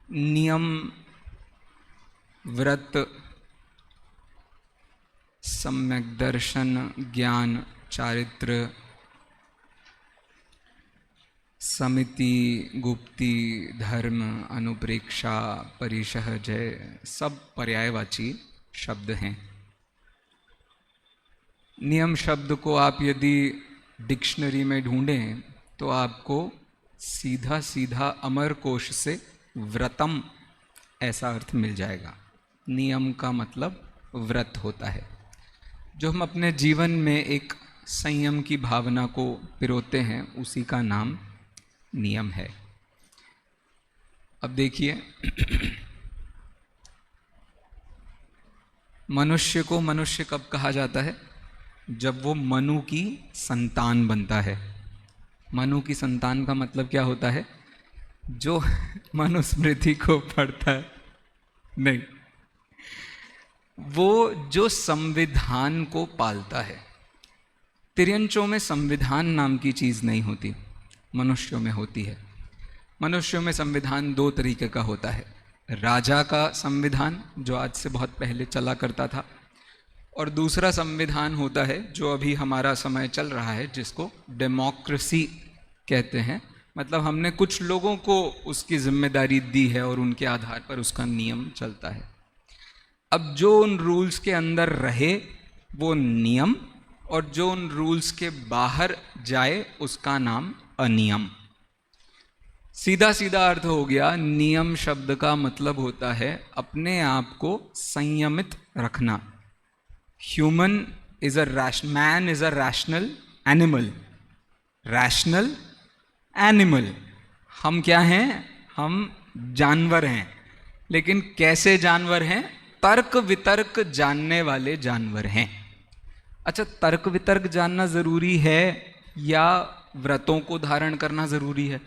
नियम, व्रत, सम्यक दर्शन, ज्ञान, चारित्र, समिति, गुप्ति, धर्म, अनुप्रेक्षा, परिशह, जय, सब पर्यायवाची शब्द हैं। नियम शब्द को आप यदि डिक्शनरी में ढूंढें तो आपको सीधा सीधा अमरकोश से व्रतम ऐसा अर्थ मिल जाएगा। नियम का मतलब व्रत होता है। जो हम अपने जीवन में एक संयम की भावना को पिरोते हैं उसी का नाम नियम है। अब देखिए, मनुष्य को मनुष्य कब कहा जाता है? जब वो मनु की संतान बनता है। मनु की संतान का मतलब क्या होता है? जो मनुस्मृति को पढ़ता है, नहीं, वो जो संविधान को पालता है। तिर्यंचों में संविधान नाम की चीज नहीं होती, मनुष्यों में होती है। मनुष्यों में संविधान दो तरीके का होता है। राजा का संविधान जो आज से बहुत पहले चला करता था, और दूसरा संविधान होता है जो अभी हमारा समय चल रहा है, जिसको डेमोक्रेसी कहते हैं। मतलब हमने कुछ लोगों को उसकी जिम्मेदारी दी है और उनके आधार पर उसका नियम चलता है। अब जो उन रूल्स के अंदर रहे वो नियम, और जो उन रूल्स के बाहर जाए उसका नाम अनियम। सीधा सीधा अर्थ हो गया, नियम शब्द का मतलब होता है अपने आप को संयमित रखना। Human is man is a rational animal. Rational animal, हम क्या हैं? हम जानवर हैं। लेकिन कैसे जानवर हैं? तर्क वितर्क जानने वाले जानवर हैं। अच्छा, तर्क वितर्क जानना जरूरी है या व्रतों को धारण करना जरूरी है?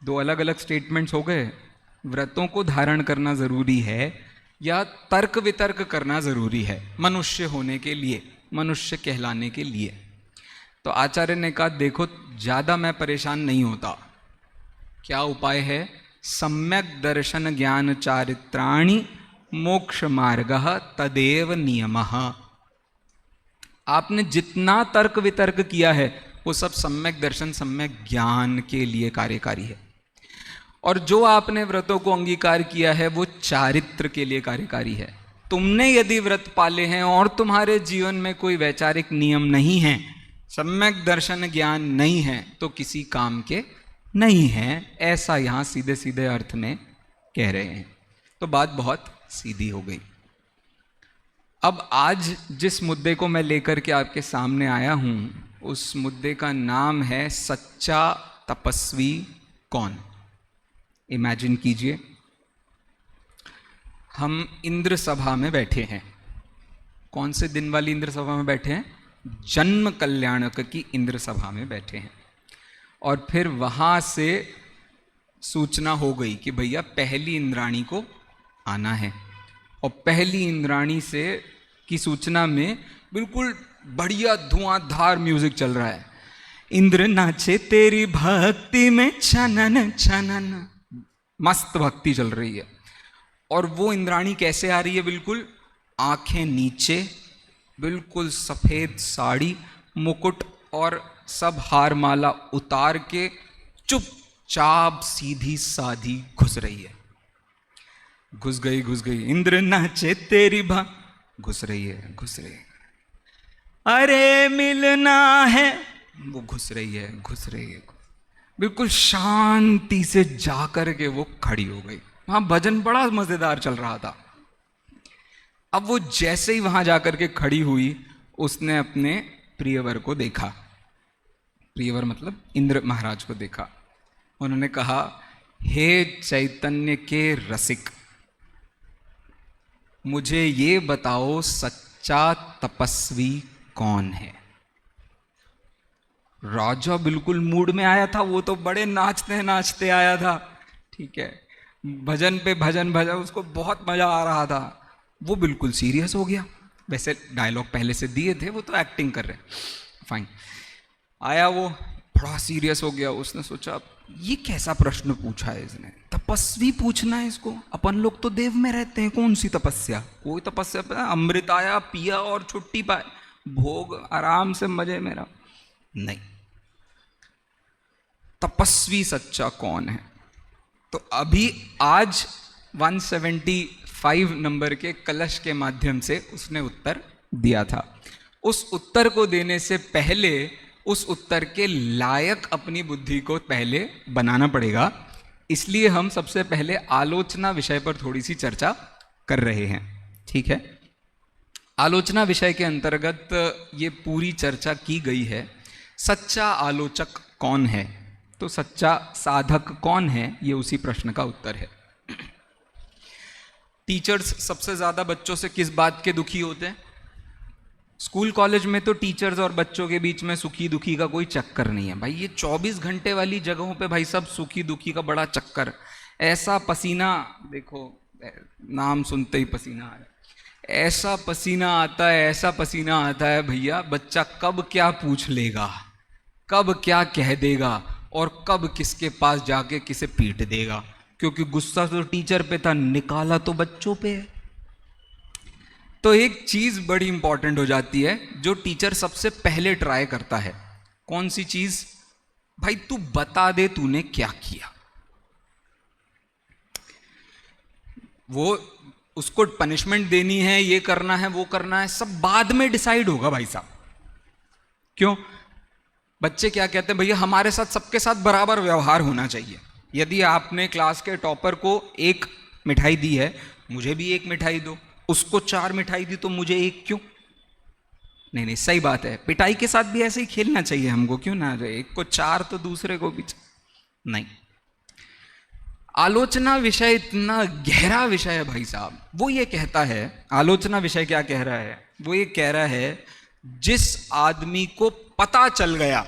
दो अलग अलग स्टेटमेंट्स हो गए। व्रतों को धारण करना जरूरी है या तर्क वितर्क करना जरूरी है मनुष्य होने के लिए, मनुष्य कहलाने के लिए? तो आचार्य ने कहा, देखो ज्यादा मैं परेशान नहीं होता। क्या उपाय है? सम्यक दर्शन ज्ञान चारित्राणि मोक्ष मार्गः तदेव नियमः। आपने जितना तर्क वितर्क किया है वो सब सम्यक दर्शन, सम्यक ज्ञान के लिए कार्यकारी है। और जो आपने व्रतों को अंगीकार किया है वो चारित्र के लिए कार्यकारी है। तुमने यदि व्रत पाले हैं और तुम्हारे जीवन में कोई वैचारिक नियम नहीं है, सम्यक दर्शन ज्ञान नहीं है, तो किसी काम के नहीं है। ऐसा यहां सीधे सीधे अर्थ में कह रहे हैं। तो बात बहुत सीधी हो गई। अब आज जिस मुद्दे को मैं लेकर के आपके सामने आया हूं, उस मुद्दे का नाम है सच्चा तपस्वी कौन। इमेजिन कीजिए, हम इंद्र सभा में बैठे हैं। कौन से दिन वाली इंद्र सभा में बैठे हैं? जन्म कल्याणक की इंद्र सभा में बैठे हैं। और फिर वहां से सूचना हो गई कि भैया पहली इंद्राणी को आना है। और पहली इंद्राणी से की सूचना में बिल्कुल बढ़िया धुआंधार म्यूजिक चल रहा है। इंद्र नाचे तेरी भक्ति में छनन छनन, मस्त भक्ति चल रही है। और वो इंद्राणी कैसे आ रही है? बिल्कुल आंखें नीचे, बिल्कुल सफेद साड़ी, मुकुट और सब हार माला उतार के चुपचाप सीधी साधी घुस रही है। घुस गई इंद्र नाचे तेरी भा, घुस रही है। अरे मिलना है, वो घुस रही है। बिल्कुल शांति से जाकर के वो खड़ी हो गई। वहां भजन बड़ा मजेदार चल रहा था। अब वो जैसे ही वहां जाकर के खड़ी हुई, उसने अपने प्रियवर को देखा। प्रियवर मतलब इंद्र महाराज को देखा। उन्होंने कहा, हे चैतन्य के रसिक, मुझे ये बताओ सच्चा तपस्वी कौन है। राजा बिल्कुल मूड में आया था। वो तो बड़े नाचते नाचते आया था, ठीक है, भजन पे भजन उसको बहुत मजा आ रहा था। वो बिल्कुल सीरियस हो गया। वैसे डायलॉग पहले से दिए थे, वो तो एक्टिंग कर रहे, फाइन। आया वो, बड़ा सीरियस हो गया। उसने सोचा ये कैसा प्रश्न पूछा है इसने, तपस्वी पूछना है इसको? अपन लोग तो देव में रहते हैं, कौन सी तपस्या? कोई तपस्या, अमृत आया पिया और छुट्टी पाए, भोग आराम से मजे मेरा नहीं। तपस्वी सच्चा कौन है? तो अभी आज 175 नंबर के कलश के माध्यम से उसने उत्तर दिया था। उस उत्तर को देने से पहले उस उत्तर के लायक अपनी बुद्धि को पहले बनाना पड़ेगा। इसलिए हम सबसे पहले आलोचना विषय पर थोड़ी सी चर्चा कर रहे हैं, ठीक है? आलोचना विषय के अंतर्गत ये पूरी चर्चा की गई है। सच्चा आलोचक कौन है, तो सच्चा साधक कौन है, ये उसी प्रश्न का उत्तर है। टीचर्स सबसे ज्यादा बच्चों से किस बात के दुखी होते हैं? स्कूल कॉलेज में तो टीचर्स और बच्चों के बीच में सुखी दुखी का कोई चक्कर नहीं है भाई। ये 24 घंटे वाली जगहों पे भाई सब सुखी दुखी का बड़ा चक्कर। ऐसा पसीना, देखो नाम सुनते ही पसीना आ रहा है, ऐसा पसीना आता है, ऐसा पसीना आता है भैया, बच्चा कब क्या पूछ लेगा, कब क्या कह देगा और कब किसके पास जाके किसे पीट देगा, क्योंकि गुस्सा तो टीचर पे था, निकाला तो बच्चों पे है। तो एक चीज बड़ी इंपॉर्टेंट हो जाती है जो टीचर सबसे पहले ट्राई करता है। कौन सी चीज? भाई तू बता दे तूने क्या किया। वो उसको पनिशमेंट देनी है, ये करना है, वो करना है, सब बाद में डिसाइड होगा भाई साहब। क्यों? बच्चे क्या कहते हैं, भैया हमारे साथ सबके साथ बराबर व्यवहार होना चाहिए। यदि आपने क्लास के टॉपर को एक मिठाई दी है, मुझे भी एक मिठाई दो। उसको 4 मिठाई दी तो मुझे एक क्यों? नहीं नहीं, सही बात है, पिटाई के साथ भी ऐसे ही खेलना चाहिए हमको, क्यों ना? एक को 4 तो दूसरे को भी नहीं। आलोचना विषय इतना गहरा विषय है भाई साहब। वो ये कहता है, आलोचना विषय क्या कह रहा है? वो ये कह रहा है जिस आदमी को पता चल गया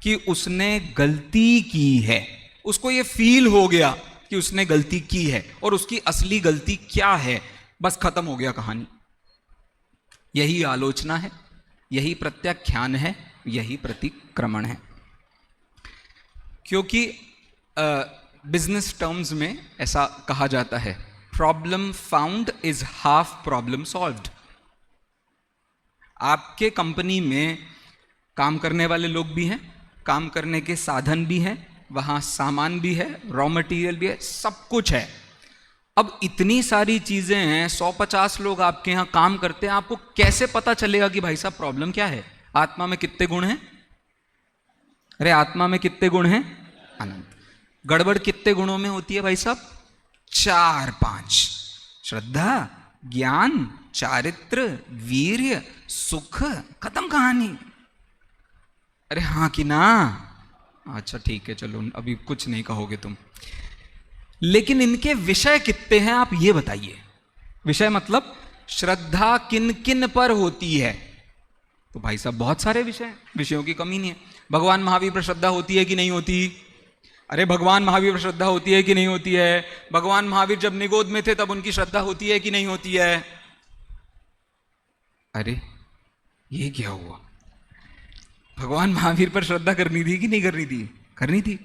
कि उसने गलती की है, उसको ये फील हो गया कि उसने गलती की है और उसकी असली गलती क्या है, बस खत्म हो गया कहानी। यही आलोचना है, यही प्रत्याख्यान है, यही प्रतिक्रमण है। क्योंकि बिजनेस टर्म्स में ऐसा कहा जाता है, problem found is half problem solved. आपके कंपनी में काम करने वाले लोग भी हैं, काम करने के साधन भी हैं, वहां सामान भी है, रॉ मटेरियल भी है, सब कुछ है। अब इतनी सारी चीजें हैं, 150 लोग आपके यहां काम करते हैं, आपको कैसे पता चलेगा कि भाई साहब प्रॉब्लम क्या है? आत्मा में कितने गुण हैं? अरे आत्मा में कितने गुण हैं? अनंत। गड़बड़ कितने गुणों में होती है भाई साहब? 4-5। श्रद्धा, ज्ञान, चारित्र, वीर्य, सुख, खत्म कहानी। अरे हाँ कि ना? अच्छा ठीक है, चलो अभी कुछ नहीं कहोगे तुम। लेकिन इनके विषय कितने हैं आप ये बताइए। विषय मतलब श्रद्धा किन किन पर होती है? तो भाई साहब बहुत सारे विषय, विषयों की कमी नहीं है। भगवान महावीर पर श्रद्धा होती है कि नहीं होती? अरे भगवान महावीर पर श्रद्धा होती है कि नहीं होती है? भगवान महावीर जब निगोद में थे तब उनकी श्रद्धा होती है कि नहीं होती है? अरे ये क्या हुआ? भगवान महावीर पर श्रद्धा करनी थी कि नहीं करनी थी? करनी थी।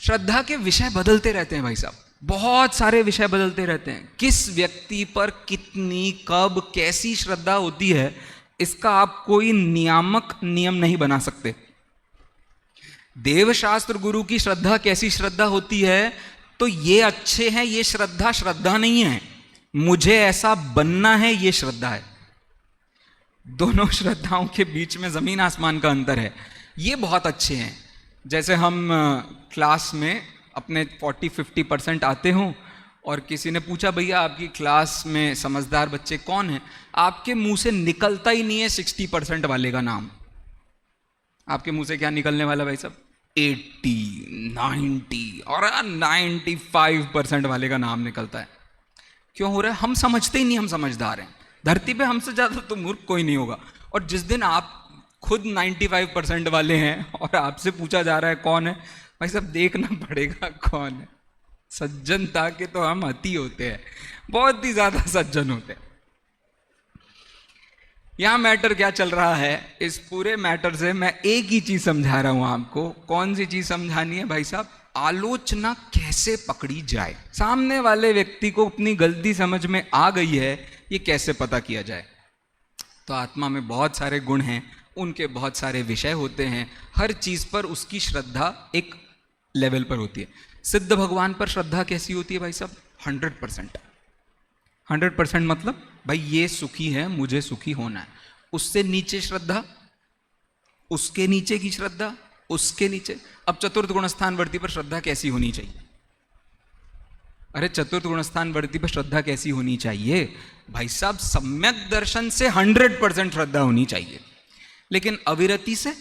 श्रद्धा के विषय बदलते रहते हैं भाई साहब, बहुत सारे विषय बदलते रहते हैं। किस व्यक्ति पर कितनी, कब, कैसी श्रद्धा होती है, इसका आप कोई नियामक नियम नहीं बना सकते। देवशास्त्र गुरु की श्रद्धा कैसी श्रद्धा होती है, तो ये अच्छे हैं, ये श्रद्धा श्रद्धा नहीं है, मुझे ऐसा बनना है, ये श्रद्धा है। दोनों श्रद्धाओं के बीच में जमीन आसमान का अंतर है। ये बहुत अच्छे हैं। जैसे हम क्लास में अपने 40-50% आते हों और किसी ने पूछा भैया आपकी क्लास में समझदार बच्चे कौन हैं, आपके मुंह से निकलता ही नहीं है 60% वाले का नाम। आपके मुंह से क्या निकलने वाला भाई साहब? 80, 90 और 95% वाले का नाम निकलता है। क्यों हो रहा है? हम समझते ही नहीं हम समझदार हैं। धरती पे हमसे ज्यादा तो मूर्ख कोई नहीं होगा। और जिस दिन आप खुद 95% वाले हैं और आपसे पूछा जा रहा है कौन है, भाई साहब देखना पड़ेगा कौन है। सज्जनता के तो हम अति होते हैं, बहुत ही ज्यादा सज्जन होते हैं। यहां मैटर क्या चल रहा है, इस पूरे मैटर से मैं एक ही चीज समझा रहा हूं आपको। कौन सी चीज समझानी है भाई साहब? आलोचना कैसे पकड़ी जाए, सामने वाले व्यक्ति को अपनी गलती समझ में आ गई है, ये कैसे पता किया जाए। तो आत्मा में बहुत सारे गुण हैं, उनके बहुत सारे विषय होते हैं, हर चीज पर उसकी श्रद्धा एक लेवल पर होती है। सिद्ध भगवान पर श्रद्धा कैसी होती है भाई साहब? 100%। 100% मतलब भाई ये सुखी है, मुझे सुखी होना है। उससे नीचे श्रद्धा, उसके नीचे की श्रद्धा, उसके नीचे। अब चतुर्थ गुणस्थान वर्ती पर श्रद्धा कैसी होनी चाहिए? अरे चतुर्थ गुणस्थान वर्ती पर श्रद्धा कैसी होनी चाहिए भाई साहब? सम्यक दर्शन से 100% श्रद्धा होनी चाहिए। लेकिन अविरति से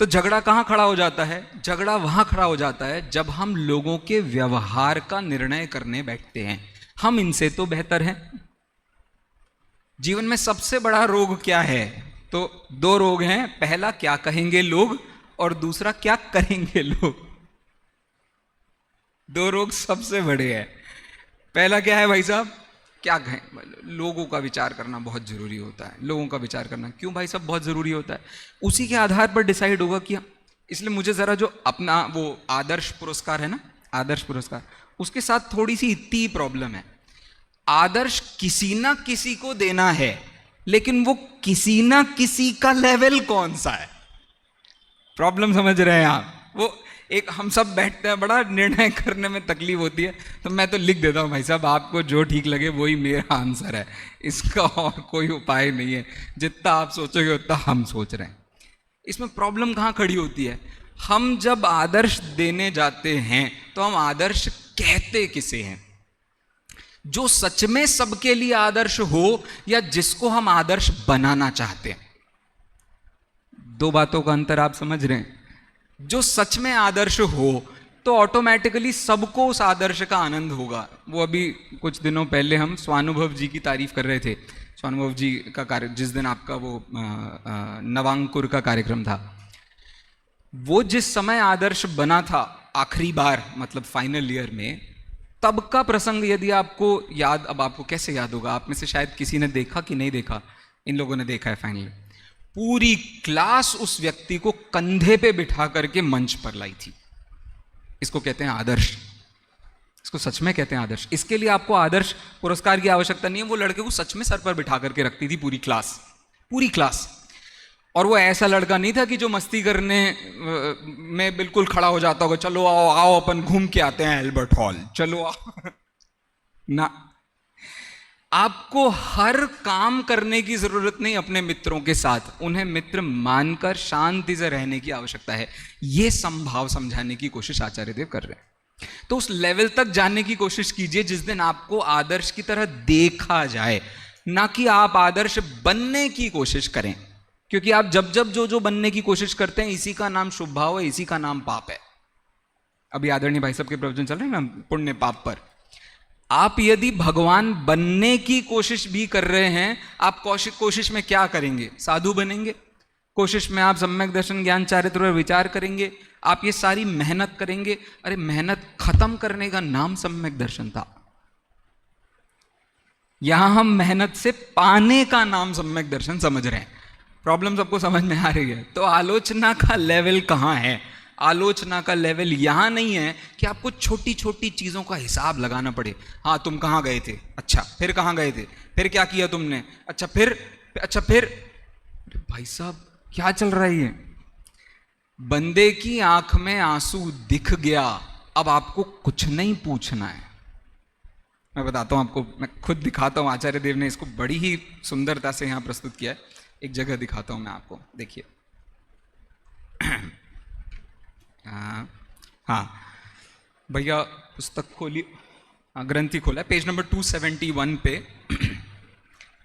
तो झगड़ा कहां खड़ा हो जाता है? झगड़ा वहां खड़ा हो जाता है जब हम लोगों के व्यवहार का निर्णय करने बैठते हैं। हम इनसे तो बेहतर हैं। जीवन में सबसे बड़ा रोग क्या है? तो दो रोग हैं, पहला क्या कहेंगे लोग और दूसरा क्या करेंगे लोग। दो रोग सबसे बड़े हैं। पहला क्या है भाई साहब? क्या कहें? लोगों का विचार करना बहुत जरूरी होता है। लोगों का विचार करना क्यों भाई साहब बहुत जरूरी होता है? उसी के आधार पर डिसाइड होगा कि इसलिए मुझे जरा जो अपना वो आदर्श पुरस्कार है ना, आदर्श पुरस्कार, उसके साथ थोड़ी सी इतनी प्रॉब्लम है। आदर्श किसी ना किसी को देना है, लेकिन वो किसी ना किसी का लेवल कौन सा है? प्रॉब्लम समझ रहे हैं आप? वो एक हम सब बैठते हैं, बड़ा निर्णय करने में तकलीफ होती है, तो मैं तो लिख देता हूं भाई साहब आपको जो ठीक लगे वही मेरा आंसर है, इसका और कोई उपाय नहीं है। जितना आप सोचोगे उतना हम सोच रहे हैं। इसमें प्रॉब्लम कहां खड़ी होती है? हम जब आदर्श देने जाते हैं तो हम आदर्श कहते किसे हैं? जो सच में सबके लिए आदर्श हो या जिसको हम आदर्श बनाना चाहते हैं। दो बातों का अंतर आप समझ रहे हैं? जो सच में आदर्श हो तो ऑटोमेटिकली सबको उस आदर्श का आनंद होगा। वो अभी कुछ दिनों पहले हम स्वानुभव जी की तारीफ कर रहे थे। स्वानुभव जी का कार्य, जिस दिन आपका वो नवांकुर का कार्यक्रम था, वो जिस समय आदर्श बना था आखिरी बार, मतलब फाइनल ईयर में, तब का प्रसंग यदि आपको याद, अब आपको कैसे याद होगा? आप में से शायद किसी ने देखा कि नहीं देखा, इन लोगों ने देखा है फाइनली। पूरी क्लास उस व्यक्ति को कंधे पे बिठा करके मंच पर लाई थी। इसको कहते हैं आदर्श। इसको सच में कहते हैं आदर्श। इसके लिए आपको आदर्श पुरस्कार की आवश्यकता नहीं है। वो लड़के को सच में सर पर बिठा करके रखती थी पूरी क्लास, पूरी क्लास। और वो ऐसा लड़का नहीं था कि जो मस्ती करने में बिल्कुल खड़ा हो जाता होगा, चलो आओ आओ अपन घूम के आते हैं एल्बर्ट हॉल, चलो आओ ना। आपको हर काम करने की जरूरत नहीं अपने मित्रों के साथ, उन्हें मित्र मानकर शांति से रहने की आवश्यकता है। यह संभाव समझाने की कोशिश आचार्य देव कर रहे हैं। तो उस लेवल तक जाने की कोशिश कीजिए जिस दिन आपको आदर्श की तरह देखा जाए, ना कि आप आदर्श बनने की कोशिश करें। क्योंकि आप जब जब जो जो बनने की कोशिश करते हैं, इसी का नाम शुभ भाव है, इसी का नाम पाप है। अभी आदरणीय भाई साहब के प्रवचन चल रहे हैं ना पुण्य पाप पर। आप यदि भगवान बनने की कोशिश भी कर रहे हैं, आप कोशिश में क्या करेंगे? साधु बनेंगे। कोशिश में आप सम्यक दर्शन, ज्ञान, चारित्र और विचार करेंगे। आप ये सारी मेहनत करेंगे। अरे मेहनत खत्म करने का नाम सम्यक दर्शन था। यहां हम मेहनत से पाने का नाम सम्यक दर्शन समझ रहे हैं। प्रॉब्लम सबको समझ में आ रही है? तो आलोचना का लेवल कहां है? आलोचना का लेवल यहां नहीं है कि आपको छोटी छोटी चीजों का हिसाब लगाना पड़े। हाँ तुम कहां गए थे? अच्छा फिर कहां गए थे? फिर क्या किया तुमने? अच्छा फिर भाई साहब क्या चल रहा है ये? बंदे की आंख में आंसू दिख गया, अब आपको कुछ नहीं पूछना है। मैं बताता हूं आपको, मैं खुद दिखाता हूं। आचार्य देव ने इसको बड़ी ही सुंदरता से यहां प्रस्तुत किया है। एक जगह दिखाता हूं मैं आपको, देखिए। हाँ भैया पुस्तक खोली, ग्रंथि खोला, पेज नंबर 271 पे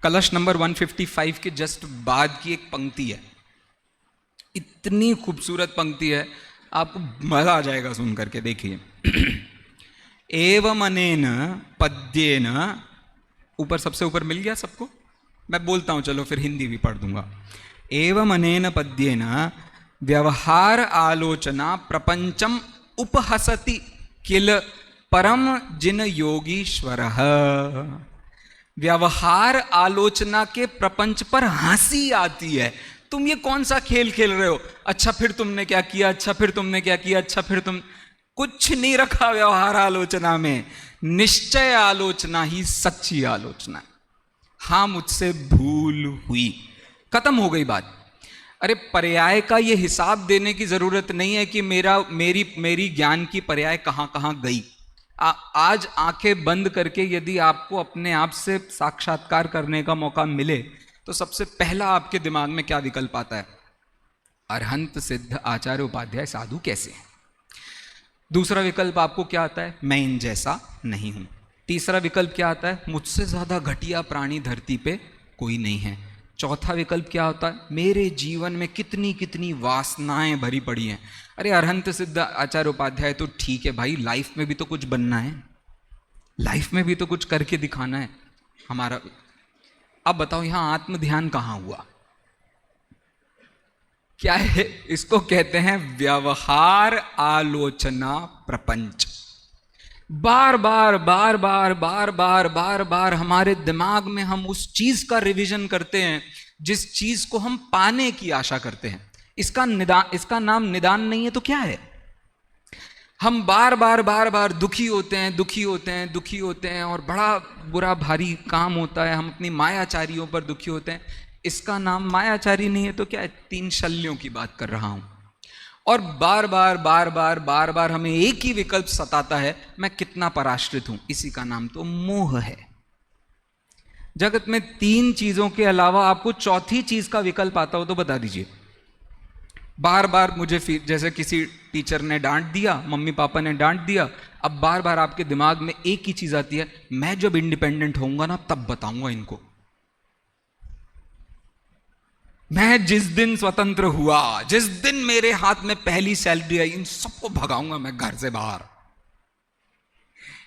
कलश नंबर 155 के जस्ट बाद की एक पंक्ति है। इतनी खूबसूरत पंक्ति है, आपको मजा आ जाएगा सुन करके। देखिए, एवं अनेन पद्येन, ऊपर सबसे ऊपर मिल गया सबको? मैं बोलता हूं, चलो फिर हिंदी भी पढ़ दूंगा। एवं अनेन पद्येन व्यवहार आलोचना प्रपंचम उपहसति किल परम जिन योगीश्वर। व्यवहार आलोचना के प्रपंच पर हंसी आती है। तुम ये कौन सा खेल खेल रहे हो? अच्छा फिर तुमने क्या किया, अच्छा फिर तुमने क्या किया, अच्छा फिर तुम, कुछ नहीं रखा व्यवहार आलोचना में। निश्चय आलोचना ही सच्ची आलोचना है। हाँ मुझसे भूल हुई, खत्म हो गई बात। अरे पर्याय का ये हिसाब देने की जरूरत नहीं है कि मेरी ज्ञान की पर्याय कहां कहां गई। आज आंखें बंद करके यदि आपको अपने आप से साक्षात्कार करने का मौका मिले तो सबसे पहला आपके दिमाग में क्या विकल्प आता है? अरहंत सिद्ध आचार्य उपाध्याय साधु कैसे हैं। दूसरा विकल्प आपको क्या आता है? मैं इन जैसा नहीं हूं। तीसरा विकल्प क्या आता है? मुझसे ज्यादा घटिया प्राणी धरती पे कोई नहीं है। चौथा विकल्प क्या होता है? मेरे जीवन में कितनी कितनी वासनाएं भरी पड़ी हैं। अरे अरहंत सिद्ध आचार्य उपाध्याय तो ठीक है भाई, लाइफ में भी तो कुछ बनना है, लाइफ में भी तो कुछ करके दिखाना है हमारा। अब बताओ यहां आत्म ध्यान कहां हुआ? क्या है? इसको कहते हैं व्यवहार आलोचना प्रपंच। बार बार बार बार बार बार बार बार हमारे दिमाग में हम उस चीज का रिवीजन करते हैं जिस चीज को हम पाने की आशा करते हैं। इसका नाम निदान नहीं है तो क्या है? हम बार बार बार बार दुखी होते हैं, दुखी होते हैं, दुखी होते हैं और बड़ा बुरा भारी काम होता है। हम अपनी मायाचारियों पर दुखी होते हैं। इसका नाम मायाचारी नहीं है तो क्या है? 3 शल्यों की बात कर रहा हूं। और बार बार बार बार बार बार हमें एक ही विकल्प सताता है, मैं कितना पराश्रित हूं। इसी का नाम तो मोह है। जगत में 3 चीजों के अलावा आपको चौथी चीज का विकल्प आता हो तो बता दीजिए। बार बार मुझे जैसे किसी टीचर ने डांट दिया, मम्मी पापा ने डांट दिया, अब बार बार आपके दिमाग में एक ही चीज आती है, मैं जब इंडिपेंडेंट होऊंगा ना तब बताऊंगा इनको। मैं जिस दिन स्वतंत्र हुआ, जिस दिन मेरे हाथ में पहली सैलरी आई, इन सबको भगाऊंगा मैं घर से बाहर।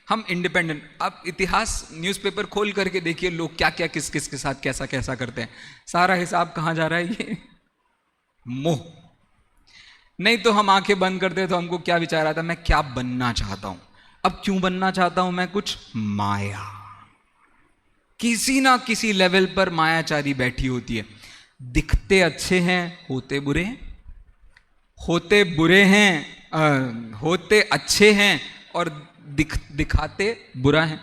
हम इंडिपेंडेंट। आप इतिहास न्यूज़पेपर खोल करके देखिए, लोग क्या क्या किस किस के साथ कैसा कैसा करते हैं। सारा हिसाब कहां जा रहा है? ये मोह। नहीं तो हम आंखें बंद करते तो हमको क्या विचार आता? मैं क्या बनना चाहता हूं। अब क्यों बनना चाहता हूं मैं? कुछ माया, किसी ना किसी लेवल पर मायाचारी बैठी होती है। दिखते अच्छे हैं, होते बुरे हैं, होते बुरे हैं, होते अच्छे हैं और दिखाते बुरा है।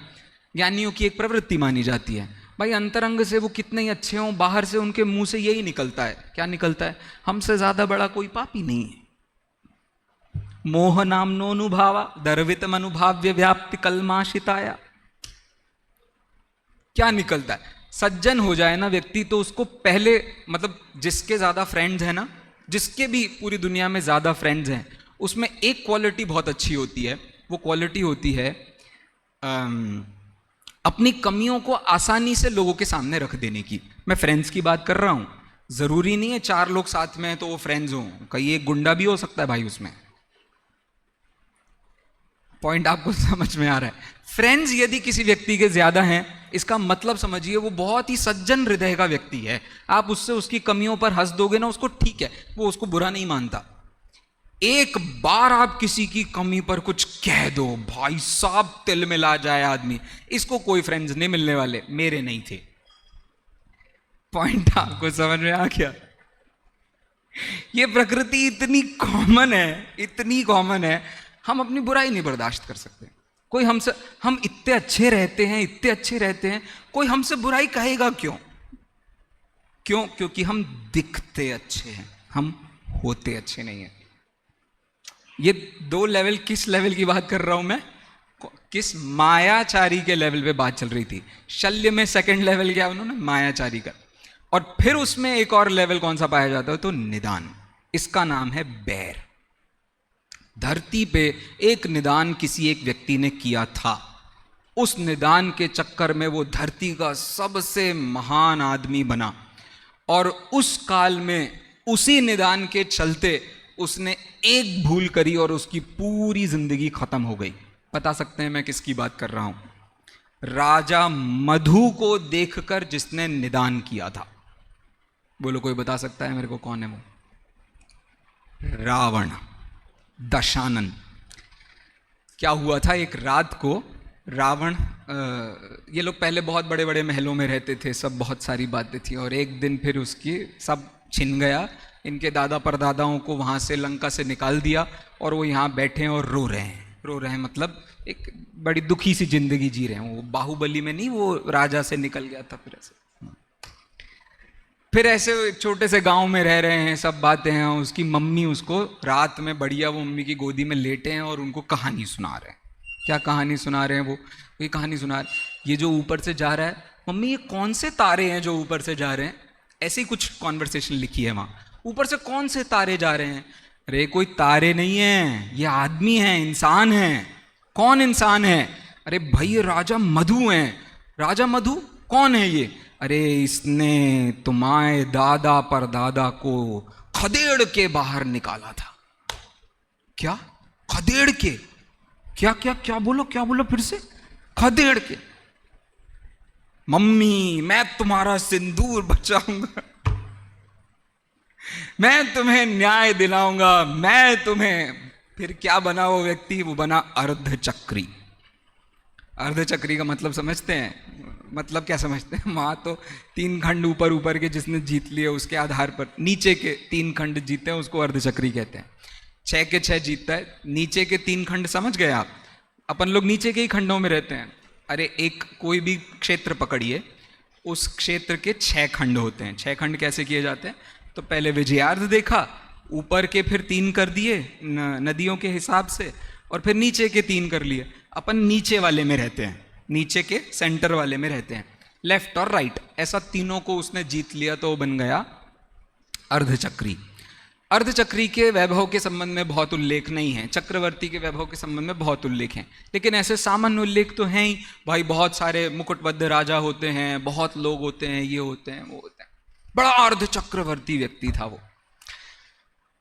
ज्ञानियों की एक प्रवृत्ति मानी जाती है, भाई अंतरंग से वो कितने ही अच्छे हों, बाहर से उनके मुंह से यही निकलता है। क्या निकलता है? हमसे ज्यादा बड़ा कोई पापी नहीं है। मोह नामनोनुभावा दर्वितम अनुभाव्य व्याप्ति कलमाशिताया। क्या निकलता है? सज्जन हो जाए ना व्यक्ति तो उसको पहले, मतलब जिसके ज्यादा फ्रेंड्स हैं ना, जिसके भी पूरी दुनिया में ज्यादा फ्रेंड्स हैं, उसमें एक क्वालिटी बहुत अच्छी होती है। वो क्वालिटी होती है अपनी कमियों को आसानी से लोगों के सामने रख देने की। मैं फ्रेंड्स की बात कर रहा हूं। जरूरी नहीं है 4 लोग साथ में हैं तो वो फ्रेंड्स हों, कहीं एक गुंडा भी हो सकता है भाई उसमें। पॉइंट आपको समझ में आ रहा है? फ्रेंड्स यदि किसी व्यक्ति के ज्यादा हैं, इसका मतलब समझिए वो बहुत ही सज्जन हृदय का व्यक्ति है। आप उससे उसकी कमियों पर हंस दोगे ना, उसको ठीक है, वो उसको बुरा नहीं मानता। एक बार आप किसी की कमी पर कुछ कह दो, भाई साहब तिल मिला जाए आदमी। इसको कोई फ्रेंड्स नहीं मिलने वाले, मेरे नहीं थे। पॉइंट आपको समझ में आ गया? ये प्रकृति इतनी कॉमन है, इतनी कॉमन है, हम अपनी बुराई नहीं बर्दाश्त कर सकते। कोई हमसे, हम इतने अच्छे रहते हैं, इतने अच्छे रहते हैं, कोई हमसे बुराई कहेगा क्यों? क्यों? क्योंकि हम दिखते अच्छे हैं, हम होते अच्छे नहीं हैं। ये 2 लेवल, किस लेवल की बात कर रहा हूं मैं? किस मायाचारी के लेवल पे बात चल रही थी। शल्य में सेकंड लेवल क्या उन्होंने? मायाचारी का। और फिर उसमें एक और लेवल कौन सा पाया जाता है? तो निदान। इसका नाम है बैर। धरती पे एक निदान किसी एक व्यक्ति ने किया था। उस निदान के चक्कर में वो धरती का सबसे महान आदमी बना, और उस काल में उसी निदान के चलते उसने एक भूल करी और उसकी पूरी जिंदगी खत्म हो गई। बता सकते हैं मैं किसकी बात कर रहा हूं? राजा मधु को देखकर जिसने निदान किया था। बोलो कोई बता सकता है मेरे को कौन है वो? रावण, दशानन। क्या हुआ था? एक रात को रावण, ये लोग पहले बहुत बड़े बड़े महलों में रहते थे, सब बहुत सारी बातें थी, और एक दिन फिर उसकी सब छिन गया। इनके दादा परदादाओं को वहाँ से लंका से निकाल दिया और वो यहाँ बैठे हैं और रो रहे हैं। रो रहे हैं मतलब एक बड़ी दुखी सी जिंदगी जी रहे हैं। वो बाहुबली में नहीं, वो राजा से निकल गया था, फिर ऐसे एक छोटे से गांव में रह रहे हैं, सब बातें हैं। उसकी मम्मी उसको रात में बढ़िया वो मम्मी की गोदी में लेटे हैं और उनको कहानी सुना रहे हैं। क्या कहानी सुना रहे हैं वो? ये कहानी सुना रहे, ये जो ऊपर से जा रहा है, मम्मी ये कौन से तारे हैं जो ऊपर से जा रहे हैं? ऐसी कुछ कॉन्वर्सेशन लिखी है वहाँ। ऊपर से कौन से तारे जा रहे हैं? अरे कोई तारे नहीं है, ये आदमी है, इंसान है। कौन इंसान है? अरे भाई ये राजा मधु हैं। राजा मधु कौन है ये? अरे इसने तुम्हारे दादा परदादा को खदेड़ के बाहर निकाला था। क्या? खदेड़ के? क्या क्या क्या बोलो, क्या बोलो फिर से? खदेड़ के? मम्मी मैं तुम्हारा सिंदूर बचाऊंगा, मैं तुम्हें न्याय दिलाऊंगा, मैं तुम्हें। फिर क्या बना वो व्यक्ति? वो बना अर्धचक्री। अर्धचक्री का मतलब समझते हैं? मतलब क्या समझते हैं? वहां तो 3 खंड ऊपर ऊपर के जिसने जीत लिए उसके आधार पर नीचे के 3 खंड जीते हैं, उसको अर्धचक्री कहते हैं। 6 के 6 जीतता है, नीचे के 3 खंड समझ गए आप? अपन लोग नीचे के ही खंडों में रहते हैं। अरे एक कोई भी क्षेत्र पकड़िए, उस क्षेत्र के 6 खंड होते हैं। 6 खंड कैसे किए जाते हैं? तो पहले विजयार्ध देखा, ऊपर के फिर 3 कर दिए नदियों के हिसाब से, और फिर नीचे के 3 कर लिए। अपन नीचे वाले में रहते हैं, नीचे के सेंटर वाले में रहते हैं, लेफ्ट और राइट, ऐसा तीनों को उसने जीत लिया तो बन गया अर्धचक्री। अर्धचक्री के वैभव के संबंध में बहुत उल्लेख नहीं है, चक्रवर्ती के वैभव के संबंध में बहुत उल्लेख हैं, लेकिन ऐसे सामान्य उल्लेख तो हैं ही भाई। बहुत सारे मुकुटबद्ध राजा होते हैं, बहुत लोग होते हैं, ये होते हैं, वो होते हैं। बड़ा अर्धचक्रवर्ती व्यक्ति था वो।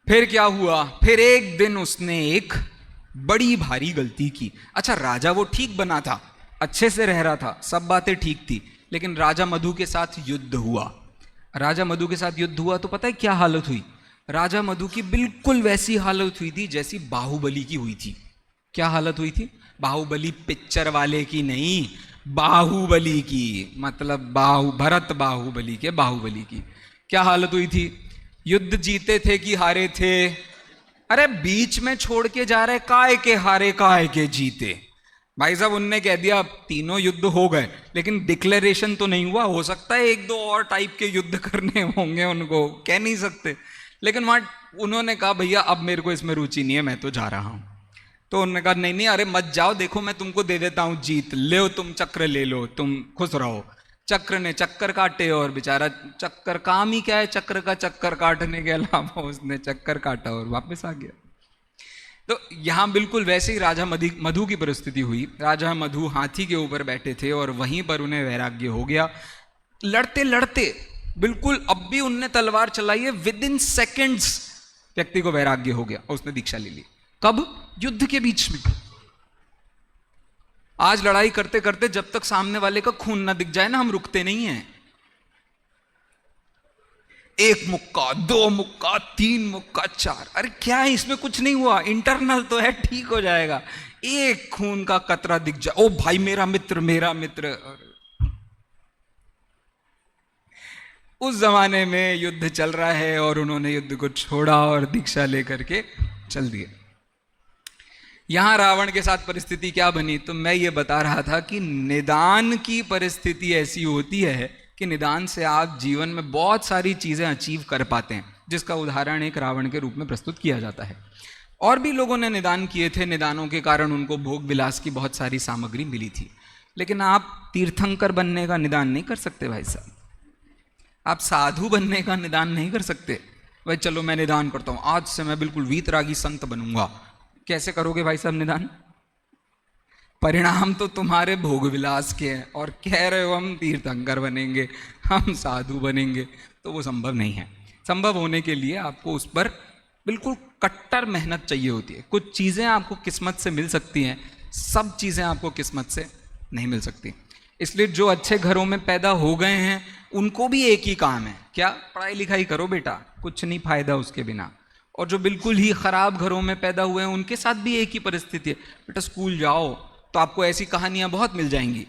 फिर क्या हुआ? फिर एक दिन उसने एक बड़ी भारी गलती की। अच्छा, राजा वो ठीक बना था, अच्छे से रह रहा था, सब बातें ठीक थी, लेकिन राजा मधु के साथ युद्ध हुआ। राजा मधु के साथ युद्ध हुआ तो पता है क्या हालत हुई? राजा मधु की बिल्कुल वैसी हालत हुई थी जैसी बाहुबली की हुई थी। क्या हालत हुई थी? बाहुबली पिक्चर वाले की नहीं, बाहुबली की, मतलब भरत बाहुबली के बाहुबली की। क्या हालत हुई थी? युद्ध जीते थे कि हारे थे? अरे बीच में छोड़ के जा रहे, काय के हारे काय के जीते? भाई साहब उनने कह दिया तीनों युद्ध हो गए, लेकिन डिक्लेरेशन तो नहीं हुआ। हो सकता है 1-2 और टाइप के युद्ध करने होंगे, उनको कह नहीं सकते। लेकिन वहां उन्होंने कहा भैया अब मेरे को इसमें रुचि नहीं है, मैं तो जा रहा हूं। तो उन्होंने कहा नहीं नहीं, अरे मत जाओ, देखो मैं तुमको दे देता हूं जीत, ले तुम चक्र ले लो, तुम खुश रहो। चक्र ने चक्कर काटे और बेचारा चक्कर काम ही क्या है, चक्र का चक्कर काटने के अलावा उसने चक्कर काटा और वापस आ गया। तो यहां बिल्कुल वैसे ही राजा मधु की परिस्थिति हुई। राजा मधु हाथी के ऊपर बैठे थे और वहीं पर उन्हें वैराग्य हो गया। लड़ते लड़ते बिल्कुल, अब भी उनने तलवार चलाई है, विद इन सेकेंड्स व्यक्ति को वैराग्य हो गया, उसने दीक्षा ले ली। कब? युद्ध के बीच में। आज लड़ाई करते करते जब तक सामने वाले का खून ना दिख जाए ना, हम रुकते नहीं हैं। 1 मुक्का, 2 मुक्का, 3 मुक्का, 4, अरे क्या है इसमें? कुछ नहीं हुआ, इंटरनल तो है, ठीक हो जाएगा। एक खून का कतरा दिख जाए, ओ भाई मेरा मित्र, मेरा मित्र। उस जमाने में युद्ध चल रहा है और उन्होंने युद्ध को छोड़ा और दीक्षा लेकर के चल दिए। यहां रावण के साथ परिस्थिति क्या बनी? तो मैं ये बता रहा था कि निदान की परिस्थिति ऐसी होती है कि निदान से आप जीवन में बहुत सारी चीजें अचीव कर पाते हैं, जिसका उदाहरण एक रावण के रूप में प्रस्तुत किया जाता है। और भी लोगों ने निदान किए थे, निदानों के कारण उनको भोग विलास की बहुत सारी सामग्री मिली थी। लेकिन आप तीर्थंकर बनने का निदान नहीं कर सकते भाई साहब, आप साधु बनने का निदान नहीं कर सकते। भाई चलो मैं निदान करता हूं, आज से मैं बिल्कुल वीतरागी संत बनूंगा। कैसे करोगे भाई साहब निदान? परिणाम तो तुम्हारे भोग विलास के हैं, और कह रहे हो हम तीर्थंकर बनेंगे, हम साधु बनेंगे, तो वो संभव नहीं है। संभव होने के लिए आपको उस पर बिल्कुल कट्टर मेहनत चाहिए होती है। कुछ चीज़ें आपको किस्मत से मिल सकती हैं, सब चीज़ें आपको किस्मत से नहीं मिल सकती। इसलिए जो अच्छे घरों में पैदा हो गए हैं उनको भी एक ही काम है, क्या? पढ़ाई लिखाई करो बेटा, कुछ नहीं फायदा उसके बिना। और जो बिल्कुल ही खराब घरों में पैदा हुए हैं उनके साथ भी एक ही परिस्थिति है, बेटा स्कूल जाओ, तो आपको ऐसी कहानियां बहुत मिल जाएंगी।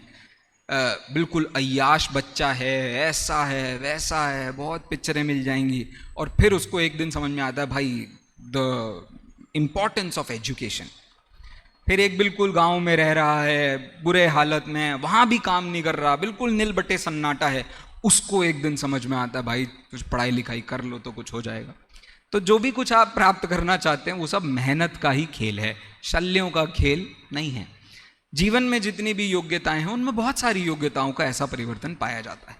बिल्कुल अय्याश बच्चा है, ऐसा है वैसा है, बहुत पिक्चरें मिल जाएंगी। और फिर उसको एक दिन समझ में आता है भाई द इम्पॉर्टेंस ऑफ एजुकेशन। फिर एक बिल्कुल गांव में रह रहा है, बुरे हालत में, वहां भी काम नहीं कर रहा, बिल्कुल नील बटे सन्नाटा है, उसको एक दिन समझ में आता है भाई कुछ पढ़ाई लिखाई कर लो तो कुछ हो जाएगा। तो जो भी कुछ आप प्राप्त करना चाहते हैं वो सब मेहनत का ही खेल है, शल्यों का खेल नहीं है। जीवन में जितनी भी योग्यताएं हैं उनमें बहुत सारी योग्यताओं का ऐसा परिवर्तन पाया जाता है।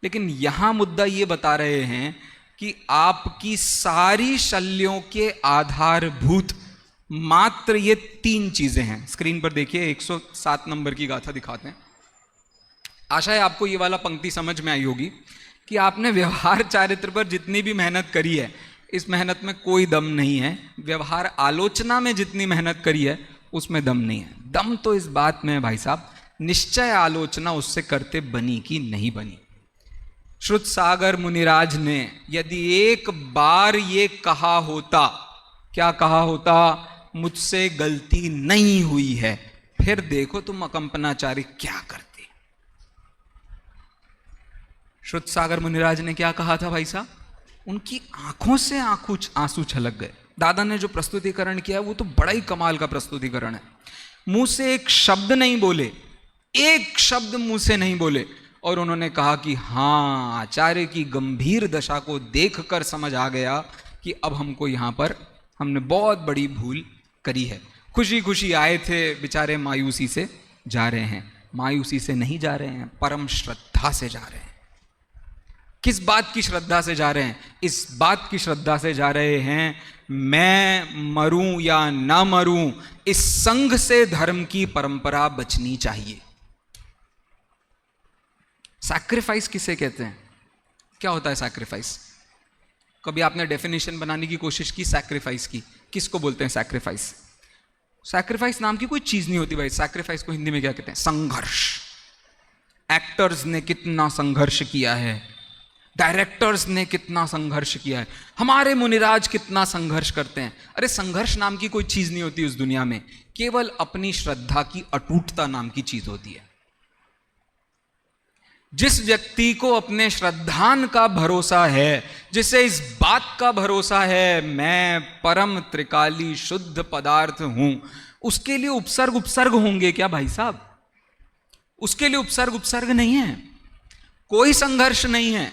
लेकिन यहां मुद्दा ये बता रहे हैं कि आपकी सारी शल्यों के आधारभूत मात्र ये 3 चीजें हैं। स्क्रीन पर देखिए, 107 नंबर की गाथा दिखाते हैं। आशा है आपको ये वाला पंक्ति समझ में आई होगी कि आपने व्यवहार चारित्र पर जितनी भी मेहनत करी है, इस मेहनत में कोई दम नहीं है। व्यवहार आलोचना में जितनी मेहनत करी है उसमें दम नहीं है। दम तो इस बात में है भाई साहब, निश्चय आलोचना उससे करते बनी कि नहीं बनी। श्रुत सागर मुनिराज ने यदि एक बार ये कहा होता, क्या कहा होता, मुझसे गलती नहीं हुई है, फिर देखो तुम अकंपनाचारी क्या करते। श्रुत सागर मुनिराज ने क्या कहा था भाई साहब? उनकी आंखों से आंसू छलक गए। दादा ने जो प्रस्तुतिकरण किया वो तो बड़ा ही कमाल का प्रस्तुतिकरण है। मुंह से एक शब्द नहीं बोले, एक शब्द मुंह से नहीं बोले, और उन्होंने कहा कि हाँ, आचार्य की गंभीर दशा को देखकर समझ आ गया कि अब हमको यहां पर हमने बहुत बड़ी भूल करी है। खुशी खुशी आए थे बेचारे, मायूसी से जा रहे हैं। मायूसी से नहीं जा रहे हैं, परम श्रद्धा से जा रहे हैं। किस बात की श्रद्धा से जा रहे हैं? इस बात की श्रद्धा से जा रहे हैं, मैं मरूं या ना मरूं, इस संघ से धर्म की परंपरा बचनी चाहिए। सैक्रिफाइस किसे कहते हैं? क्या होता है सैक्रिफाइस? कभी आपने डेफिनेशन बनाने की कोशिश की सैक्रिफाइस की? किसको बोलते हैं सैक्रिफाइस? सैक्रिफाइस नाम की कोई चीज नहीं होती भाई। सैक्रिफाइस को हिंदी में क्या कहते हैं? संघर्ष। एक्टर्स ने कितना संघर्ष किया है, डायरेक्टर्स ने कितना संघर्ष किया है, हमारे मुनिराज कितना संघर्ष करते हैं। अरे संघर्ष नाम की कोई चीज नहीं होती उस दुनिया में, केवल अपनी श्रद्धा की अटूटता नाम की चीज होती है। जिस व्यक्ति को अपने श्रद्धान का भरोसा है, जिसे इस बात का भरोसा है मैं परम त्रिकाली शुद्ध पदार्थ हूं, उसके लिए उपसर्ग उपसर्ग होंगे क्या भाई साहब? उसके लिए उपसर्ग उपसर्ग नहीं है, कोई संघर्ष नहीं है।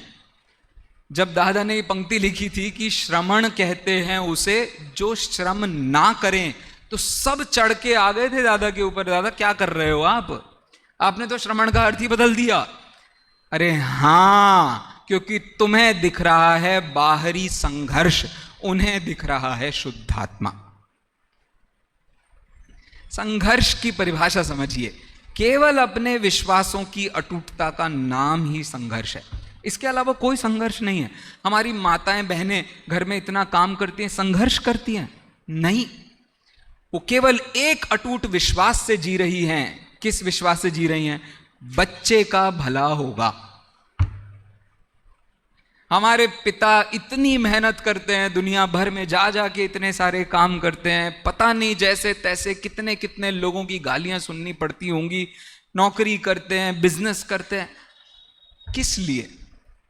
जब दादा ने ये पंक्ति लिखी थी कि श्रमण कहते हैं उसे जो श्रम ना करें, तो सब चढ़ के आ गए थे दादा के ऊपर। दादा क्या कर रहे हो आप? आपने तो श्रमण का अर्थ ही बदल दिया। अरे हां, क्योंकि तुम्हें दिख रहा है बाहरी संघर्ष, उन्हें दिख रहा है शुद्धात्मा। संघर्ष की परिभाषा समझिए, केवल अपने विश्वासों की अटूटता का नाम ही संघर्ष है, इसके अलावा कोई संघर्ष नहीं है। हमारी माताएं बहनें घर में इतना काम करती हैं, संघर्ष करती हैं? नहीं, वो केवल एक अटूट विश्वास से जी रही हैं। किस विश्वास से जी रही हैं? बच्चे का भला होगा। हमारे पिता इतनी मेहनत करते हैं, दुनिया भर में जा जाके इतने सारे काम करते हैं, पता नहीं जैसे तैसे कितने कितने लोगों की गालियां सुननी पड़ती होंगी, नौकरी करते हैं, बिजनेस करते हैं, किस लिए?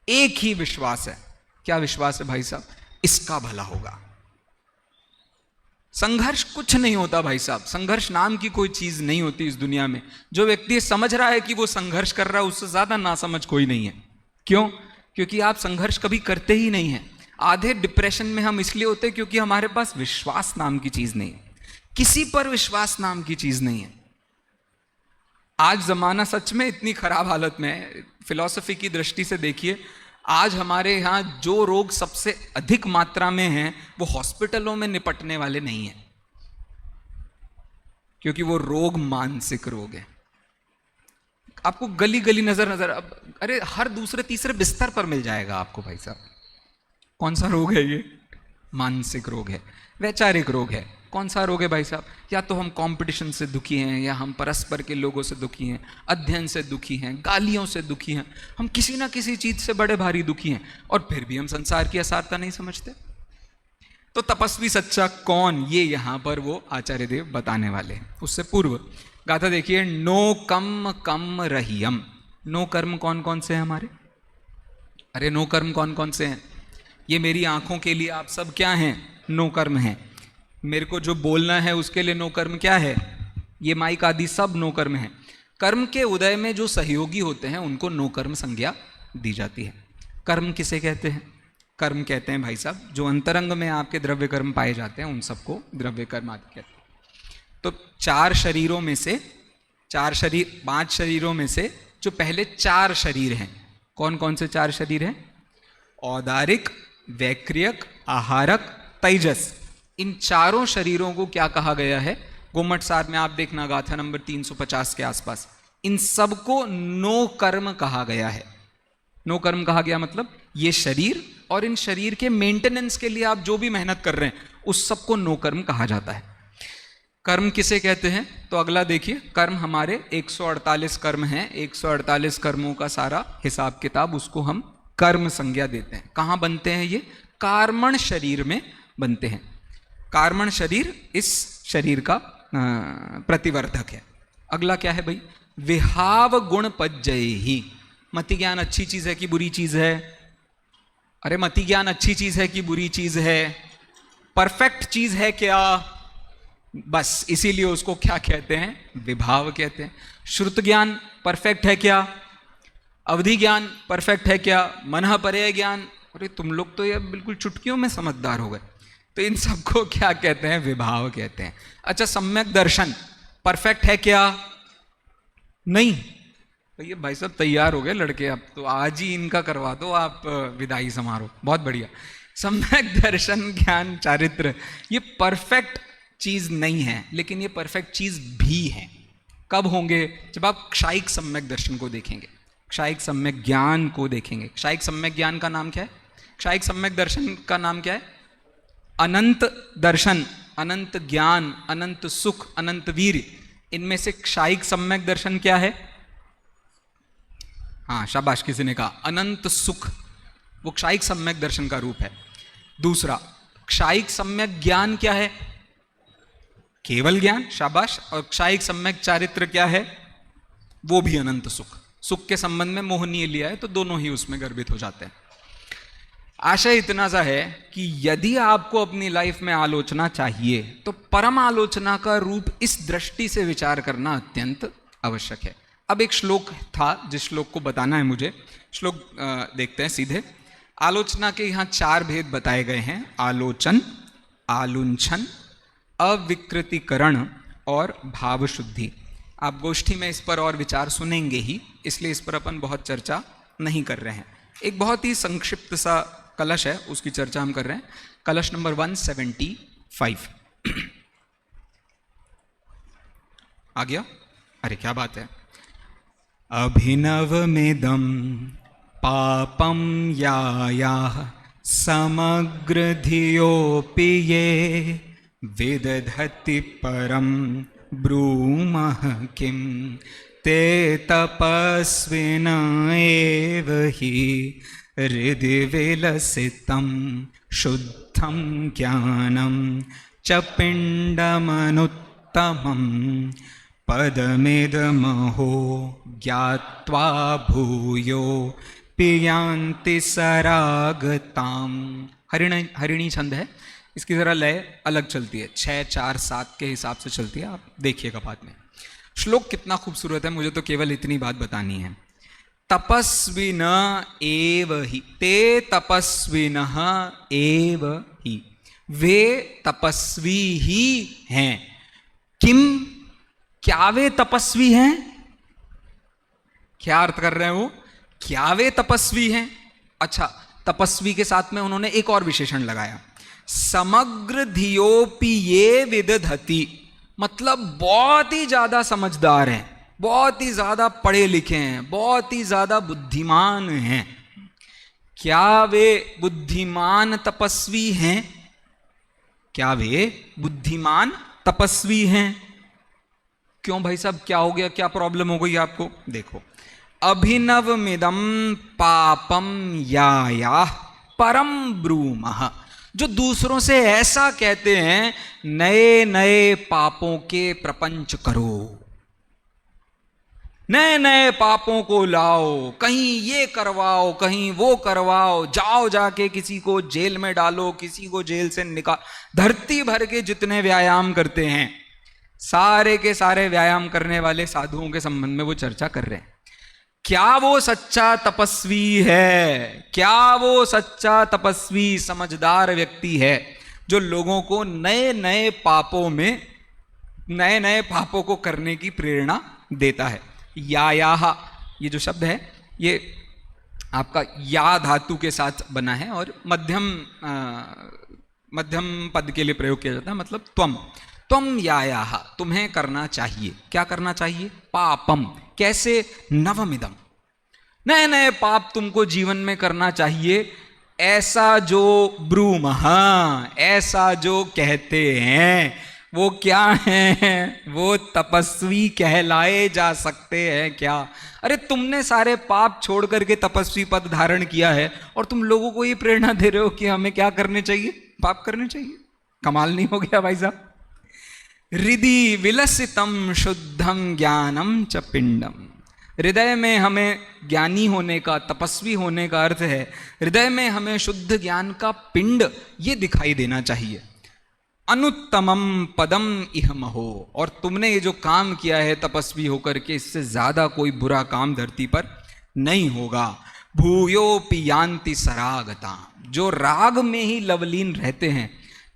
एक ही विश्वास है। क्या विश्वास है भाई साहब? इसका भला होगा। संघर्ष कुछ नहीं होता भाई साहब, संघर्ष नाम की कोई चीज नहीं होती इस दुनिया में। जो व्यक्ति समझ रहा है कि वो संघर्ष कर रहा है, उससे ज्यादा नासमझ कोई नहीं है। क्यों? क्योंकि आप संघर्ष कभी करते ही नहीं है। आधे डिप्रेशन में हम इसलिए होते हैं क्योंकि हमारे पास विश्वास नाम की चीज नहीं है, किसी पर विश्वास नाम की चीज नहीं है। आज जमाना सच में इतनी खराब हालत में है। फिलॉसफी की दृष्टि से देखिए, आज हमारे यहाँ जो रोग सबसे अधिक मात्रा में हैं वो हॉस्पिटलों में निपटने वाले नहीं हैं, क्योंकि वो रोग मानसिक रोग है। आपको गली गली नजर अब अरे हर दूसरे तीसरे बिस्तर पर मिल जाएगा आपको भाई साहब। कौन सा रोग है ये? मानसिक रोग है, वैचारिक रोग है। कौन सा रोग है भाई साहब? या तो हम कंपटीशन से दुखी हैं, या हम परस्पर के लोगों से दुखी हैं, अध्ययन से दुखी हैं, गालियों से दुखी हैं, हम किसी ना किसी चीज से बड़े भारी दुखी हैं, और फिर भी हम संसार की असारता नहीं समझते। तो तपस्वी सच्चा कौन, ये यहां पर वो आचार्य देव बताने वाले हैं। उससे पूर्व गाथा देखिए, नो कम कम रहियम। नो कर्म कौन कौन से हैं हमारे? अरे नो कर्म कौन कौन से हैं? ये मेरी आंखों के लिए आप सब क्या हैं? नो कर्म हैं। मेरे को जो बोलना है उसके लिए नो कर्म क्या है? ये माइक आदि सब नो कर्म है। कर्म के उदय में जो सहयोगी होते हैं उनको नो कर्म संज्ञा दी जाती है। कर्म किसे कहते हैं? कर्म कहते हैं भाई साहब जो अंतरंग में आपके द्रव्य कर्म पाए जाते हैं उन सबको द्रव्य कर्म आदि कहते हैं। तो चार शरीरों में से, पांच शरीरों में से जो पहले चार शरीर हैं, कौन कौन से चार शरीर हैं? औदारिक, वैक्रियक, आहारक, तेजस। इन चारों शरीरों को क्या कहा गया है? गोमट सार में आप देखना गाथा नंबर 350 के आसपास, इन सबको नो कर्म कहा गया है। नो कर्म कहा गया मतलब ये शरीर और इन शरीर के मेंटेनेंस के लिए आप जो भी मेहनत कर रहे हैं उस सबको नो कर्म कहा जाता है। कर्म किसे कहते हैं? तो अगला देखिए, कर्म हमारे 148 कर्म हैं। 148 कर्मों का सारा हिसाब किताब उसको हम कर्म संज्ञा देते हैं। कहां बनते हैं ये? कार्मण शरीर में बनते हैं। कार्मण शरीर इस शरीर का प्रतिवर्धक है। अगला क्या है भाई? विहाव गुण पज्जयहि। मति ज्ञान अच्छी चीज है कि बुरी चीज है? अरे मति ज्ञान अच्छी चीज है कि बुरी चीज है? परफेक्ट चीज है क्या? बस इसीलिए उसको क्या कहते हैं? विभाव कहते हैं। श्रुत ज्ञान परफेक्ट है क्या? अवधि ज्ञान परफेक्ट है क्या? मनः पर्यय ज्ञान। अरे तुम लोग तो ये बिल्कुल चुटकियों में समझदार हो गए। तो इन सबको क्या कहते हैं? विभाव कहते हैं। अच्छा, सम्यक दर्शन परफेक्ट है क्या? नहीं। तो ये भाई साहब तैयार हो गए लड़के, अब तो आज ही इनका करवा दो आप विदाई समारोह। बहुत बढ़िया। सम्यक दर्शन, ज्ञान, चारित्र ये परफेक्ट चीज नहीं है, लेकिन ये परफेक्ट चीज भी है। कब होंगे? जब आप क्षायिक सम्यक दर्शन को देखेंगे, क्षायिक सम्यक ज्ञान को देखेंगे। क्षायिक सम्यक ज्ञान का नाम क्या है? क्षायिक सम्यक दर्शन का नाम क्या है? अनंत दर्शन, अनंत ज्ञान, अनंत सुख, अनंत वीर। इनमें से क्षायिक सम्यक दर्शन क्या है? हाँ शाबाश, किसी ने कहा अनंत सुख, वो क्षायिक सम्यक दर्शन का रूप है। दूसरा क्षायिक सम्यक ज्ञान क्या है? केवल ज्ञान, शाबाश। और क्षायिक सम्यक चारित्र क्या है? वो भी अनंत सुख। सुख के संबंध में मोहनीय लिया है तो दोनों ही उसमें गर्भित हो जाते हैं। आशय इतना सा है कि यदि आपको अपनी लाइफ में आलोचना चाहिए तो परम आलोचना का रूप इस दृष्टि से विचार करना अत्यंत आवश्यक है। अब एक श्लोक था जिस श्लोक को बताना है मुझे। श्लोक देखते हैं सीधे। आलोचना के यहाँ चार भेद बताए गए हैं: आलोचन, आलुंछन, अविकृतिकरण और भाव शुद्धि। आप गोष्ठी में इस पर और विचार सुनेंगे ही, इसलिए इस पर अपन बहुत चर्चा नहीं कर रहे हैं। एक बहुत ही संक्षिप्त सा कलश है, उसकी चर्चा हम कर रहे हैं। कलश नंबर 175 आ गया? अरे क्या बात है। अभिनवमिदं पापं यायाः समग्र धियोऽपि ये विदधति परं ब्रूमः किं ते तपस्विन एव हि हृदि विलसितं शुद्धं ज्ञानं च पिण्डमनुत्तमं पदमिदमहो ज्ञात्वा भूयो पियांति सरागताम। हरिणी छंद है, इसकी जरा लय अलग चलती है, 6 4 7 के हिसाब से चलती है। आप देखिएगा बाद में। श्लोक कितना खूबसूरत है, मुझे तो केवल इतनी बात बतानी है। तपस्विन एव हि, ते तपस्विनः एव हि, वे तपस्वी ही हैं। किम, क्या वे तपस्वी हैं? क्या अर्थ कर रहे हैं वो? क्या वे तपस्वी हैं? अच्छा, तपस्वी के साथ में उन्होंने एक और विशेषण लगाया, समग्र धियोपि ये विदधति, मतलब बहुत ही ज्यादा समझदार हैं, बहुत ही ज्यादा पढ़े लिखे हैं, बहुत ही ज्यादा बुद्धिमान हैं। क्या वे बुद्धिमान तपस्वी हैं? क्या वे बुद्धिमान तपस्वी हैं? क्यों भाई साहब, क्या हो गया? क्या प्रॉब्लम हो गई आपको? देखो, अभिनवमिदं पापम यायाः परम ब्रूमः, जो दूसरों से ऐसा कहते हैं, नए नए पापों के प्रपंच करो, नए नए पापों को लाओ, कहीं ये करवाओ, कहीं वो करवाओ, जाओ जाके किसी को जेल में डालो, किसी को जेल से निकाल। धरती भर के जितने व्यायाम करते हैं, सारे के सारे व्यायाम करने वाले साधुओं के संबंध में वो चर्चा कर रहे हैं। क्या वो सच्चा तपस्वी है, क्या वो सच्चा तपस्वी समझदार व्यक्ति है जो लोगों को नए नए पापों में, नए नए पापों को करने की प्रेरणा देता है। यायाह, ये जो शब्द है ये आपका या धातु के साथ बना है और मध्यम पद के लिए प्रयोग किया जाता है। मतलब त्वम यायाह, तुम्हें करना चाहिए। क्या करना चाहिए? पापम, कैसे? नवमिदम, नए नए पाप तुमको जीवन में करना चाहिए। ऐसा जो ब्रूम, ऐसा जो कहते हैं, वो क्या है? वो तपस्वी कहलाए जा सकते हैं क्या? अरे तुमने सारे पाप छोड़ करके तपस्वी पद धारण किया है और तुम लोगों को ये प्रेरणा दे रहे हो कि हमें क्या करने चाहिए? पाप करने चाहिए। कमाल नहीं हो गया भाई साहब? हृदि विलसितम शुद्धम ज्ञानम च पिंडम, हृदय में हमें ज्ञानी होने का, तपस्वी होने का अर्थ है हृदय में हमें शुद्ध ज्ञान का पिंड ये दिखाई देना चाहिए। अनुत्तमम पदम इहमहो, और तुमने ये जो काम किया है तपस्वी होकर के, इससे ज्यादा कोई बुरा काम धरती पर नहीं होगा। भूयोपि यान्ति सरागता, जो राग में ही लवलीन रहते हैं,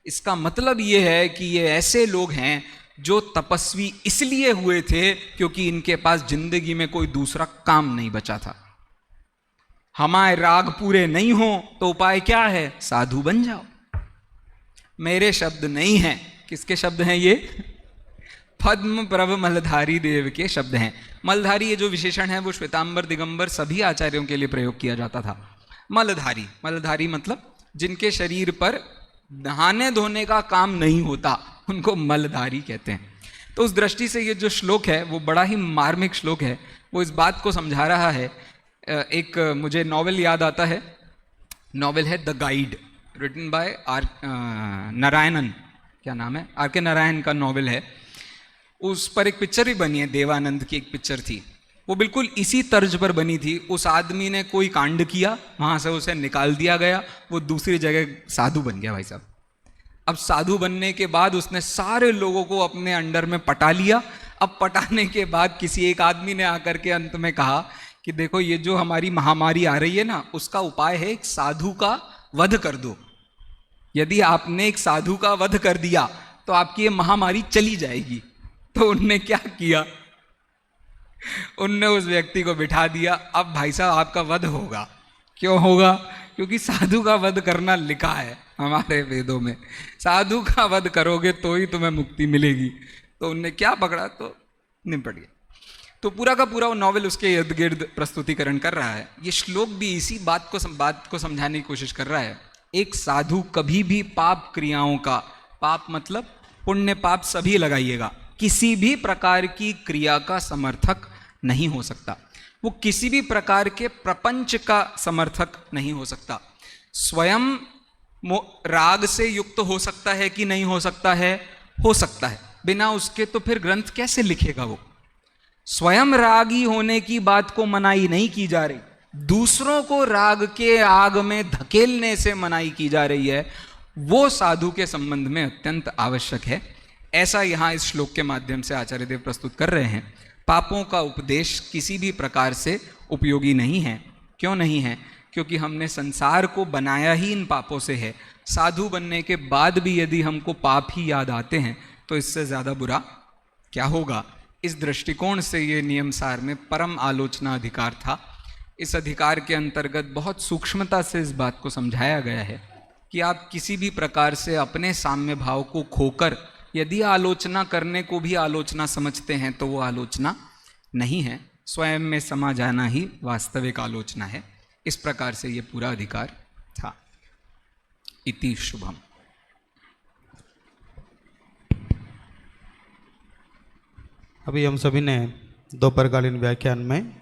इसका मतलब ये है कि ये ऐसे लोग हैं जो तपस्वी इसलिए हुए थे क्योंकि इनके पास जिंदगी में कोई दूसरा काम नहीं बचा था। हमारे राग पूरे नहीं हो तो उपाय क्या है? साधु बन जाओ। मेरे शब्द नहीं हैं, किसके शब्द हैं ये? पद्म प्रभ मलधारी देव के शब्द हैं। मलधारी ये जो विशेषण है वो श्वेतांबर दिगंबर सभी आचार्यों के लिए प्रयोग किया जाता था। मलधारी, मलधारी मतलब जिनके शरीर पर नहाने धोने का काम नहीं होता, उनको मलधारी कहते हैं। तो उस दृष्टि से ये जो श्लोक है वो बड़ा ही मार्मिक श्लोक है। वो इस बात को समझा रहा है। एक मुझे नॉवेल याद आता है, नॉवेल है the guide, written by Narayanan, क्या नाम है, आर के नारायण का नॉवेल है। उस पर एक पिक्चर भी बनी है, देवानंद की एक पिक्चर थी, वो बिल्कुल इसी तर्ज पर बनी थी। उस आदमी ने कोई कांड किया, वहां से उसे निकाल दिया गया, वो दूसरी जगह साधु बन गया भाई साहब। अब साधु बनने के बाद उसने सारे लोगों को अपने अंडर में पटा लिया। अब पटाने के बाद किसी एक आदमी ने आकर के अंत में कहा कि देखो ये जो हमारी महामारी आ रही है ना, उसका उपाय है एक साधु का वध कर दो। यदि आपने एक साधु का वध कर दिया तो आपकी ये महामारी चली जाएगी। तो उनने क्या किया, उनने उस व्यक्ति को बिठा दिया। अब भाई साहब आपका वध होगा। क्यों होगा? क्योंकि साधु का वध करना लिखा है हमारे वेदों में, साधु का वध करोगे तो ही तुम्हें मुक्ति मिलेगी। तो उनने क्या पकड़ा तो निपट गया। तो पूरा का पूरा वो नॉवेल उसके इर्द गिर्द प्रस्तुतिकरण कर रहा है। ये श्लोक भी इसी बात को समझाने की कोशिश कर रहा है। एक साधु कभी भी पाप क्रियाओं का, पाप मतलब पुण्य पाप सभी लगाइएगा, किसी भी प्रकार की क्रिया का समर्थक नहीं हो सकता। वो किसी भी प्रकार के प्रपंच का समर्थक नहीं हो सकता। स्वयं राग से युक्त हो सकता है कि नहीं हो सकता है? हो सकता है। बिना उसके तो फिर ग्रंथ कैसे लिखेगा वो? स्वयं रागी होने की बात को मनाही नहीं की जा रही, दूसरों को राग के आग में धकेलने से मनाही की जा रही है। वो साधु के संबंध में अत्यंत आवश्यक है। ऐसा यहां इस श्लोक के माध्यम से आचार्य देव प्रस्तुत कर रहे हैं। पापों का उपदेश किसी भी प्रकार से उपयोगी नहीं है। क्यों नहीं है? क्योंकि हमने संसार को बनाया ही इन पापों से है। साधु बनने के बाद भी यदि हमको पाप ही याद आते हैं तो इससे ज्यादा बुरा क्या होगा? इस दृष्टिकोण से ये नियम सार में परम आलोचना अधिकार था। इस अधिकार के अंतर्गत बहुत सूक्ष्मता से इस बात को समझाया गया है कि आप किसी भी प्रकार से अपने साम्य भाव को खोकर यदि आलोचना करने को भी आलोचना समझते हैं तो वो आलोचना नहीं है, स्वयं में समा जाना ही वास्तविक आलोचना है। इस प्रकार से ये पूरा अधिकार था। इति शुभम। अभी हम सभी ने दोपहरकालीन व्याख्यान में